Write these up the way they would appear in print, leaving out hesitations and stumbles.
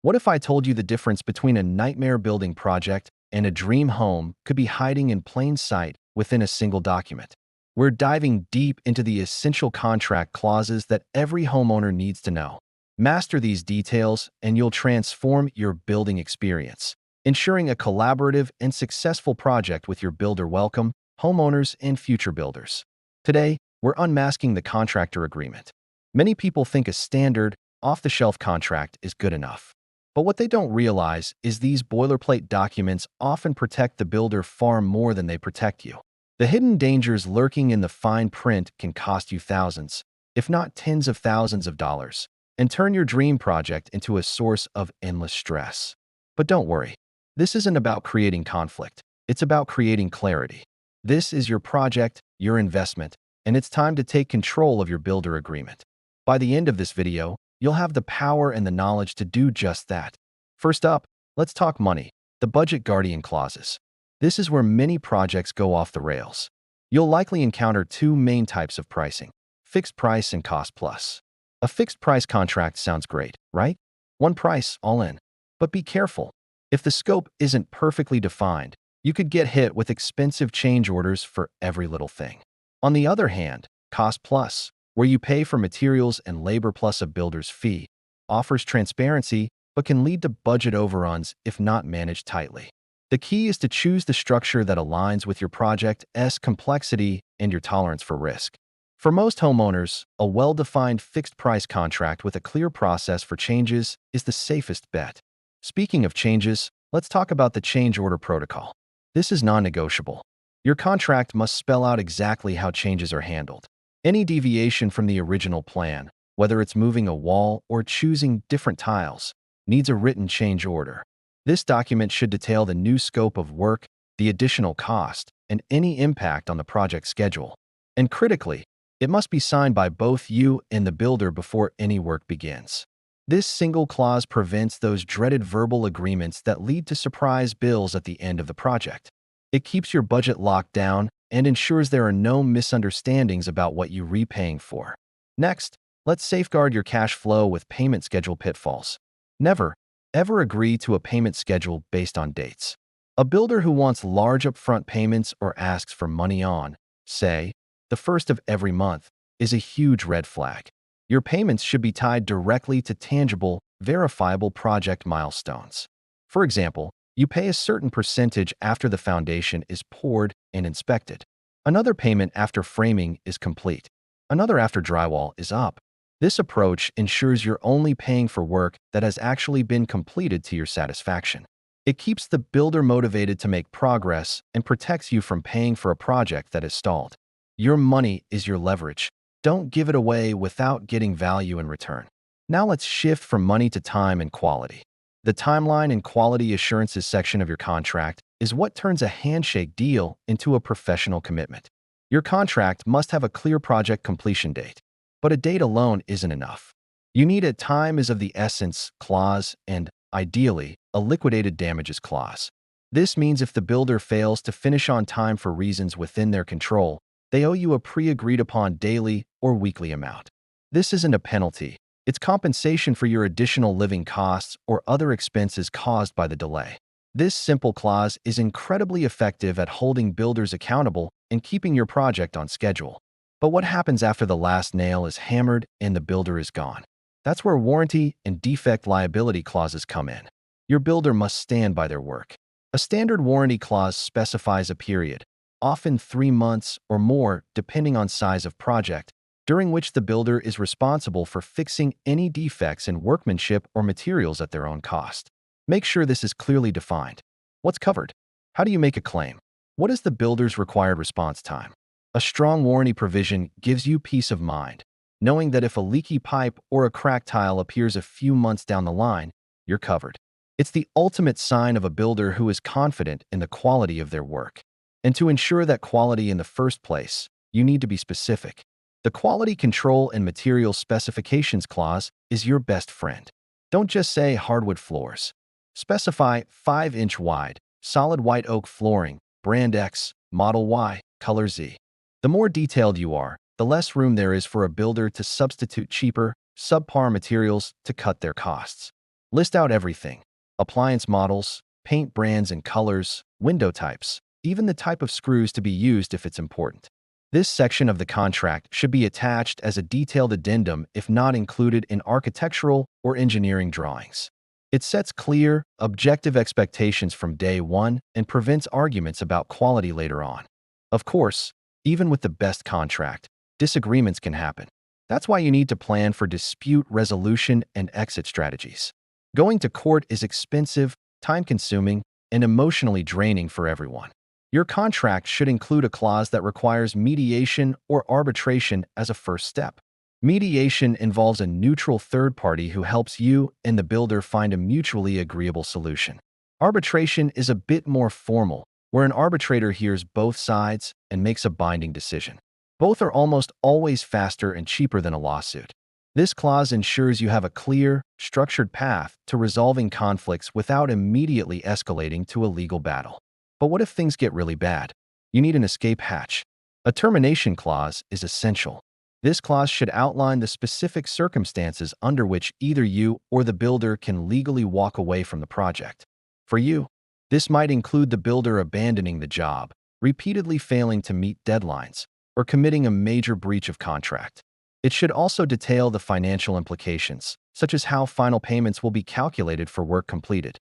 What if I told you the difference between a nightmare building project and a dream home could be hiding in plain sight within a single document? We're diving deep into the essential contract clauses that every homeowner needs to know. Master these details, and you'll transform your building experience, ensuring a collaborative and successful project with your builder. Welcome, homeowners and future builders. Today, we're unmasking the contractor agreement. Many people think a standard, off-the-shelf contract is good enough. But what they don't realize is these boilerplate documents often protect the builder far more than they protect you. The hidden dangers lurking in the fine print can cost you thousands, if not tens of thousands of dollars, and turn your dream project into a source of endless stress. But don't worry, this isn't about creating conflict. It's about creating clarity. This is your project, your investment, and it's time to take control of your builder agreement. By the end of this video, you'll have the power and the knowledge to do just that. First up, let's talk money, the budget guardian clauses. This is where many projects go off the rails. You'll likely encounter two main types of pricing: fixed price and cost plus. A fixed price contract sounds great, right? One price, all in. But be careful. If the scope isn't perfectly defined, you could get hit with expensive change orders for every little thing. On the other hand, cost plus, where you pay for materials and labor plus a builder's fee, offers transparency but can lead to budget overruns if not managed tightly. The key is to choose the structure that aligns with your project's complexity and your tolerance for risk. For most homeowners, a well-defined fixed-price contract with a clear process for changes is the safest bet. Speaking of changes, let's talk about the change order protocol. This is non-negotiable. Your contract must spell out exactly how changes are handled. Any deviation from the original plan, whether it's moving a wall or choosing different tiles, needs a written change order. This document should detail the new scope of work, the additional cost, and any impact on the project schedule. And critically, it must be signed by both you and the builder before any work begins. This single clause prevents those dreaded verbal agreements that lead to surprise bills at the end of the project. It keeps your budget locked down and ensures there are no misunderstandings about what you're repaying for. Next, let's safeguard your cash flow with payment schedule pitfalls. Never, ever agree to a payment schedule based on dates. A builder who wants large upfront payments or asks for money on, say, the first of every month, is a huge red flag. Your payments should be tied directly to tangible, verifiable project milestones. For example, you pay a certain percentage after the foundation is poured and inspected. Another payment after framing is complete. Another after drywall is up. This approach ensures you're only paying for work that has actually been completed to your satisfaction. It keeps the builder motivated to make progress and protects you from paying for a project that is stalled. Your money is your leverage. Don't give it away without getting value in return. Now let's shift from money to time and quality. The timeline and quality assurances section of your contract is what turns a handshake deal into a professional commitment. Your contract must have a clear project completion date, but a date alone isn't enough. You need a time is of the essence clause and, ideally, a liquidated damages clause. This means if the builder fails to finish on time for reasons within their control, they owe you a pre-agreed upon daily or weekly amount. This isn't a penalty. It's compensation for your additional living costs or other expenses caused by the delay. This simple clause is incredibly effective at holding builders accountable and keeping your project on schedule. But what happens after the last nail is hammered and the builder is gone? That's where warranty and defect liability clauses come in. Your builder must stand by their work. A standard warranty clause specifies a period, often 3 months or more depending on size of project, during which the builder is responsible for fixing any defects in workmanship or materials at their own cost. Make sure this is clearly defined. What's covered? How do you make a claim? What is the builder's required response time? A strong warranty provision gives you peace of mind, knowing that if a leaky pipe or a cracked tile appears a few months down the line, you're covered. It's the ultimate sign of a builder who is confident in the quality of their work. And to ensure that quality in the first place, you need to be specific. The Quality Control and Material Specifications clause is your best friend. Don't just say hardwood floors. Specify 5-inch wide, solid white oak flooring, brand X, model Y, color Z. The more detailed you are, the less room there is for a builder to substitute cheaper, subpar materials to cut their costs. List out everything: appliance models, paint brands and colors, window types, even the type of screws to be used if it's important. This section of the contract should be attached as a detailed addendum if not included in architectural or engineering drawings. It sets clear, objective expectations from day one and prevents arguments about quality later on. Of course, even with the best contract, disagreements can happen. That's why you need to plan for dispute resolution and exit strategies. Going to court is expensive, time-consuming, and emotionally draining for everyone. Your contract should include a clause that requires mediation or arbitration as a first step. Mediation involves a neutral third party who helps you and the builder find a mutually agreeable solution. Arbitration is a bit more formal, where an arbitrator hears both sides and makes a binding decision. Both are almost always faster and cheaper than a lawsuit. This clause ensures you have a clear, structured path to resolving conflicts without immediately escalating to a legal battle. But what if things get really bad? You need an escape hatch. A termination clause is essential. This clause should outline the specific circumstances under which either you or the builder can legally walk away from the project. For you, this might include the builder abandoning the job, repeatedly failing to meet deadlines, or committing a major breach of contract. It should also detail the financial implications, such as how final payments will be calculated for work completed.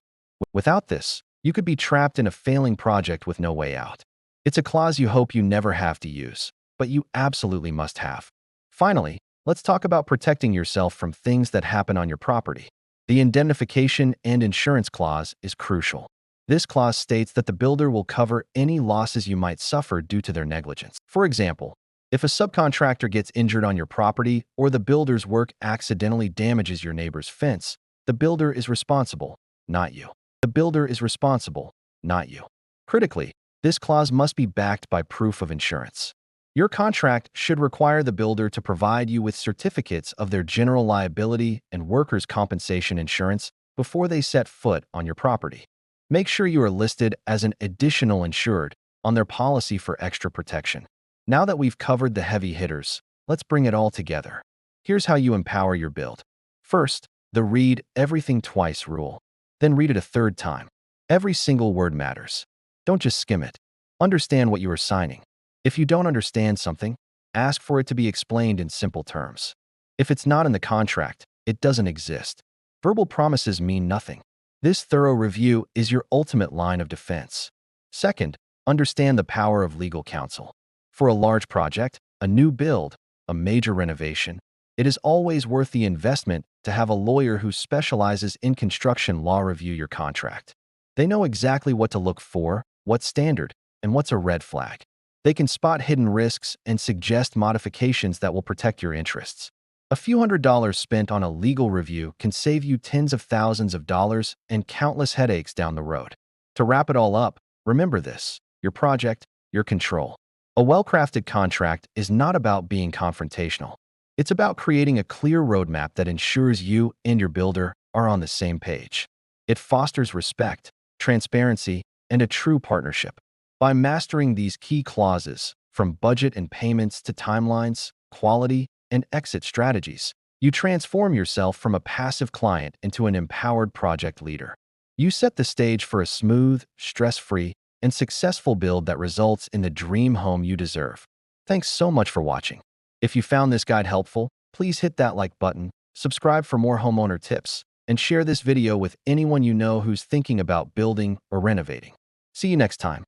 Without this, you could be trapped in a failing project with no way out. It's a clause you hope you never have to use, but you absolutely must have. Finally, let's talk about protecting yourself from things that happen on your property. The indemnification and insurance clause is crucial. This clause states that the builder will cover any losses you might suffer due to their negligence. For example, if a subcontractor gets injured on your property or the builder's work accidentally damages your neighbor's fence, the builder is responsible, not you. The builder is responsible, not you. Critically, this clause must be backed by proof of insurance. Your contract should require the builder to provide you with certificates of their general liability and workers' compensation insurance before they set foot on your property. Make sure you are listed as an additional insured on their policy for extra protection. Now that we've covered the heavy hitters, let's bring it all together. Here's how you empower your build. First, the read everything twice rule. Then read it a third time. Every single word matters. Don't just skim it. Understand what you are signing. If you don't understand something, ask for it to be explained in simple terms. If it's not in the contract, it doesn't exist. Verbal promises mean nothing. This thorough review is your ultimate line of defense. Second, understand the power of legal counsel. For a large project, a new build, a major renovation, it is always worth the investment to have a lawyer who specializes in construction law review your contract. They know exactly what to look for, what's standard, and what's a red flag. They can spot hidden risks and suggest modifications that will protect your interests. A few $100s spent on a legal review can save you tens of thousands of dollars and countless headaches down the road. To wrap it all up, remember this: your project, your control. A well-crafted contract is not about being confrontational. It's about creating a clear roadmap that ensures you and your builder are on the same page. It fosters respect, transparency, and a true partnership. By mastering these key clauses, from budget and payments to timelines, quality, and exit strategies, you transform yourself from a passive client into an empowered project leader. You set the stage for a smooth, stress-free, and successful build that results in the dream home you deserve. Thanks so much for watching. If you found this guide helpful, please hit that like button, subscribe for more homeowner tips, and share this video with anyone you know who's thinking about building or renovating. See you next time.